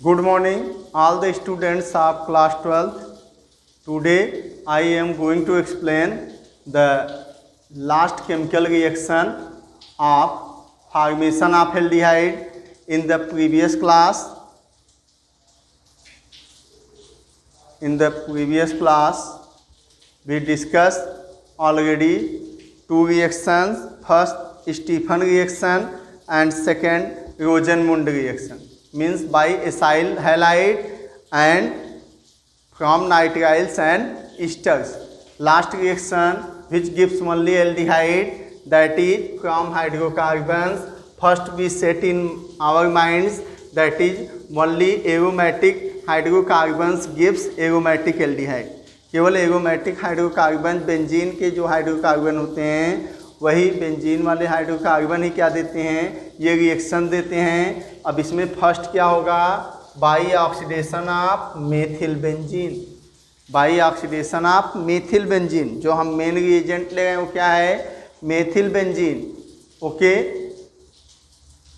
Good morning, all the students of class 12th. Today I am going to explain the last chemical reaction of formation of aldehyde in the previous class. In the previous class, we discussed already two reactions. First, Stephan reaction and second, Rosenmund reaction. Means by acyl halide and from nitriles and esters. Last reaction which gives only aldehyde, that is from hydrocarbons. First we set in our minds that is only aromatic hydrocarbons gives aromatic aldehyde. केवल aromatic hydrocarbon benzene के जो hydrocarbon होते हैं वही benzene वाले hydrocarbon ही क्या देते हैं, ये रिएक्शन देते हैं. अब इसमें फर्स्ट क्या होगा, by oxidation of methyl benzene. By oxidation of methyl benzene, जो हम मेन रिएजेंट ले रहे हैं वो क्या है, मेथिल बेंजीन. ओके,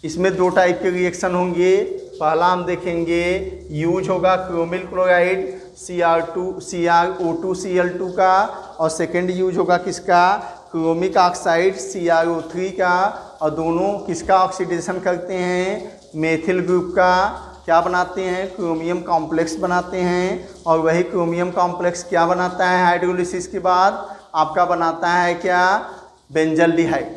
इसमें दो टाइप के रिएक्शन होंगे. पहला हम देखेंगे यूज होगा क्रोमिल क्लोराइड CrO2Cl2 का, और सेकेंड यूज होगा किसका, क्रोमिक ऑक्साइड CrO3 का. और दोनों किसका ऑक्सीडेशन करते हैं, मेथिल ग्रुप का. क्या बनाते हैं, क्रोमियम कॉम्प्लेक्स बनाते हैं. और वही क्रोमियम कॉम्प्लेक्स क्या बनाता है हाइड्रोलिसिस के बाद, आपका बनाता है क्या, benzaldehyde.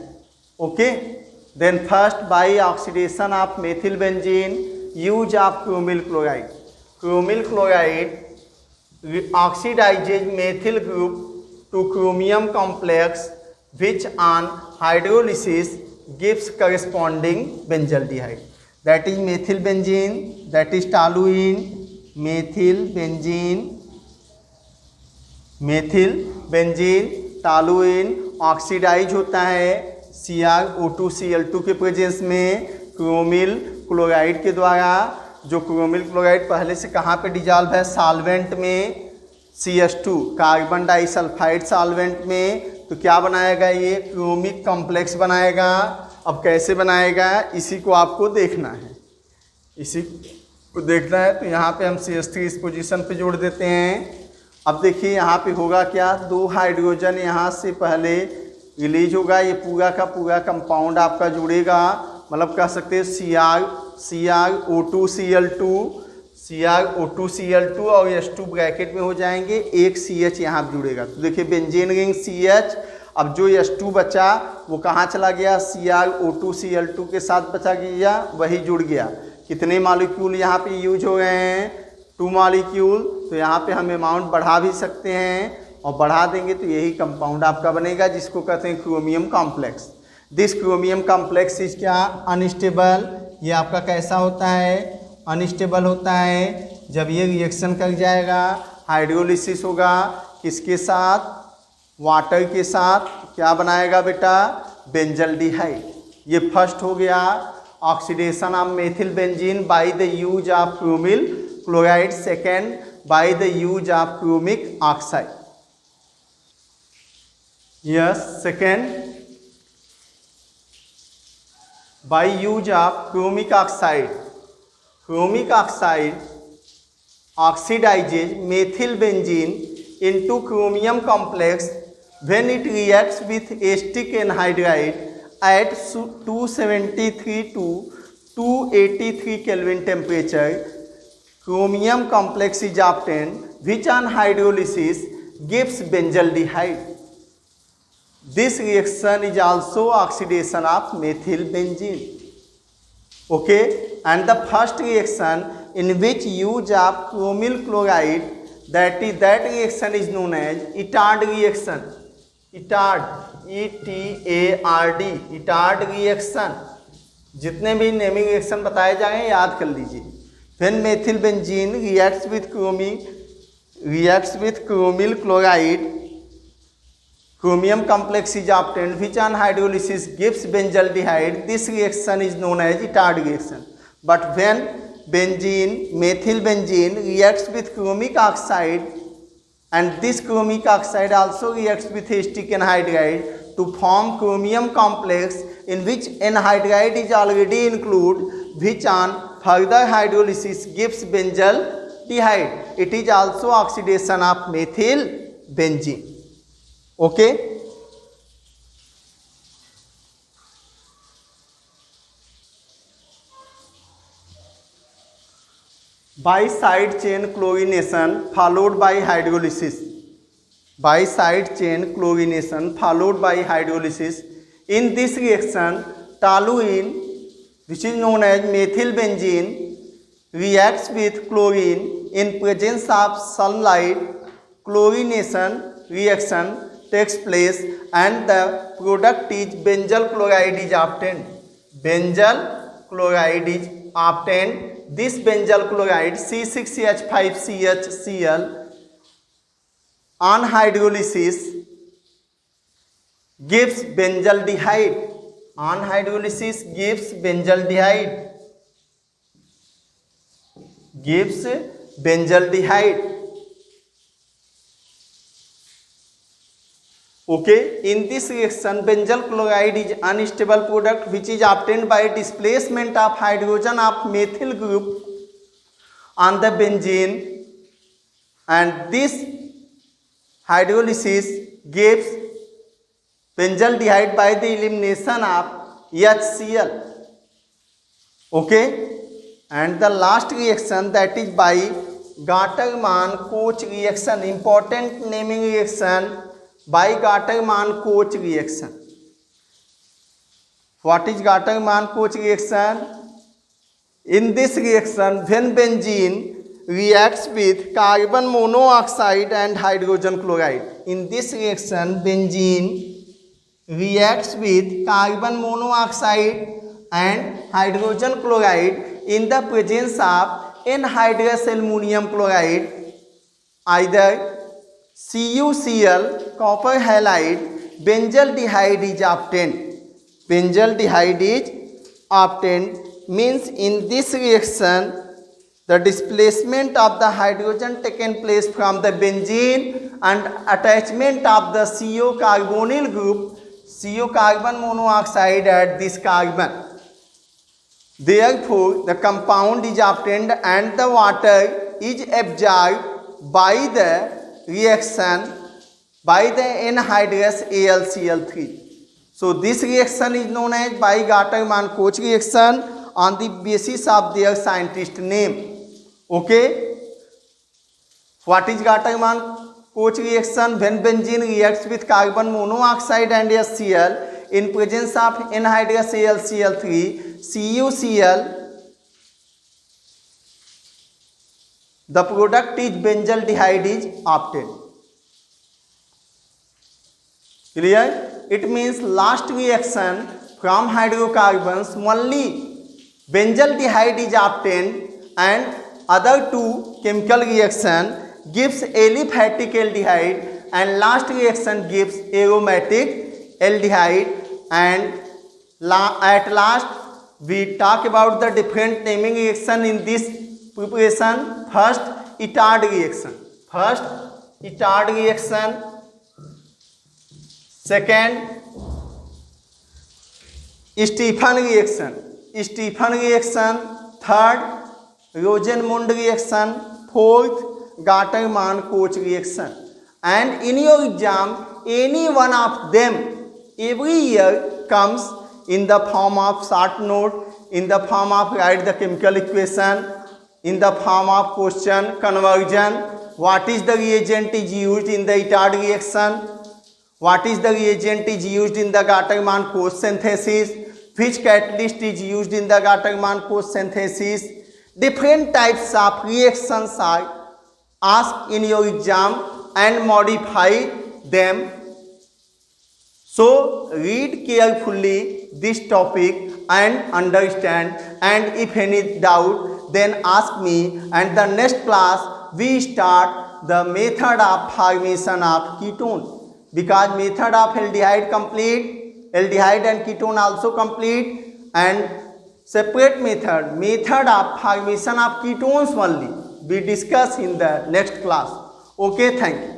Okay, then first by oxidation of methyl benzene, use of chromyl chloride. Chromyl chloride oxidizes methyl group to chromium complex, which on hydrolysis gives corresponding benzaldehyde. That is methyl benzene, that is toluene, methyl benzene, toluene oxidise होता है CrO2Cl2 के presence में chromyl chloride के द्वारा. जो chromyl chloride पहले से कहाँ पे डिजॉल्व है, सॉल्वेंट में, CH2 कार्बन डाइसल्फाइड सॉल्वेंट में. तो क्या बनाएगा, ये क्रोमिक कॉम्प्लेक्स बनाएगा. अब कैसे बनाएगा इसी को आपको देखना है. इसी को देखना है तो यहाँ पे हम CH3 इस पोजीशन पे जोड़ देते हैं. अब देखिए यहाँ पे होगा क्या, दो हाइड्रोजन यहाँ से पहले रिलीज होगा. ये पूरा का पूरा कंपाउंड आपका जुड़ेगा, मतलब कह सकते हैं CrO2Cl2 और H2 ब्रैकेट में हो जाएंगे. एक CH यहाँ जुड़ेगा. तो देखिए बेंजीन रिंग CH. अब जो H2 बचा वो कहाँ चला गया, CrO2Cl2 के साथ बचा गया, वही जुड़ गया. कितने मॉलिक्यूल यहाँ पे यूज हो गए हैं, 2 मॉलिक्यूल. तो यहाँ पे हम अमाउंट बढ़ा भी सकते हैं, और बढ़ा देंगे तो यही कंपाउंड आपका बनेगा जिसको कहते हैं chromium complex. This chromium complex is क्या, अनस्टेबल. ये आपका कैसा होता है, अनस्टेबल होता है. जब ये रिएक्शन कर जाएगा, हाइड्रोलिसिस होगा किसके साथ, वाटर के साथ. क्या बनाएगा बेटा, बेंजल्डिहाइड. ये फर्स्ट हो गया oxidation of methyl benzene by the use of chromyl chloride. Second by the use of chromic oxide. Yes, second, by use of chromic oxide. Chromic oxide oxidizes methyl benzene into chromium complex when it reacts with acetic anhydride at 273 to 283 Kelvin temperature. Chromium complex is obtained, which on hydrolysis gives benzaldehyde. This reaction is also oxidation of methyl benzene. Okay, and the first reaction in which use of chromyl chloride, that reaction is known as Itard reaction. Itard, ETARD, Itard reaction. जितने भी naming reaction बताए जाएंगे याद कर लीजिए. When methyl benzene reacts with chromyl chloride, chromium complex is obtained, which on hydrolysis gives benzaldehyde. This reaction is known as Itard reaction. But when methyl benzene reacts with chromic oxide, and this chromic oxide also reacts with acetic anhydride to form chromium complex in which anhydride is already included, which on further hydrolysis gives benzaldehyde. It is also oxidation of methyl benzene. Okay. By side chain chlorination followed by hydrolysis. By side chain chlorination followed by hydrolysis. In this reaction, toluene, which is known as methyl benzene, reacts with chlorine in presence of sunlight. Chlorination reaction takes place and the product is benzyl chloride is obtained. Benzyl chloride is obtained. This benzyl chloride C6H5CHCl on hydrolysis gives benzaldehyde. On hydrolysis gives benzaldehyde. Gives benzaldehyde. Okay, in this reaction benzyl chloride is unstable product which is obtained by displacement of hydrogen of methyl group on the benzene, and this hydrolysis gives benzaldehyde by the elimination of HCl. Okay, and the last reaction, that is by Gattermann-Koch reaction, important naming reaction, by Gattermann-Koch reaction. What is Gattermann-Koch reaction? In this reaction, when benzene reacts with carbon monoxide and hydrogen chloride. In this reaction, benzene reacts with carbon monoxide and hydrogen chloride in the presence of anhydrous aluminum chloride, either CuCl, copper halide, benzaldehyde is obtained. Benzaldehyde is obtained means in this reaction the displacement of the hydrogen taken place from the benzene and attachment of the CO carbonyl group, CO carbon monoxide at this carbon. Therefore, the compound is obtained and the water is absorbed by the reaction by the anhydrous AlCl3. So this reaction is known as by Gattermann-Koch reaction on the basis of their scientist name. Okay, what is Gattermann-Koch reaction? When benzene reacts with carbon monoxide and HCl in presence of anhydrous AlCl3, CuCl, the product is benzaldehyde is obtained. Clear? It means last reaction from hydrocarbons only benzaldehyde is obtained, and other two chemical reaction gives aliphatic aldehyde, and last reaction gives aromatic aldehyde. And at last we talk about the different naming reaction in this preparation. First, Itard reaction. First, Itard reaction. Second, Stephan reaction. Stephan reaction. Third, Rosenmund reaction. Fourth, Gattermann-Koch reaction. And in your exam, any one of them every year comes in the form of short note, in the form of write the chemical equation, in the form of question conversion. What is the reagent is used in the Itard reaction? What is the reagent is used in the Gattermann-Koch synthesis? Which catalyst is used in the Gattermann-Koch synthesis? Different types of reactions are asked in your exam and modify them. So read carefully this topic and understand, and if any doubt then ask me, and the next class we start the method of formation of ketone, because method of aldehyde complete, aldehyde and ketone also complete, and separate method of formation of ketones only we discuss in the next class. Okay, thank you.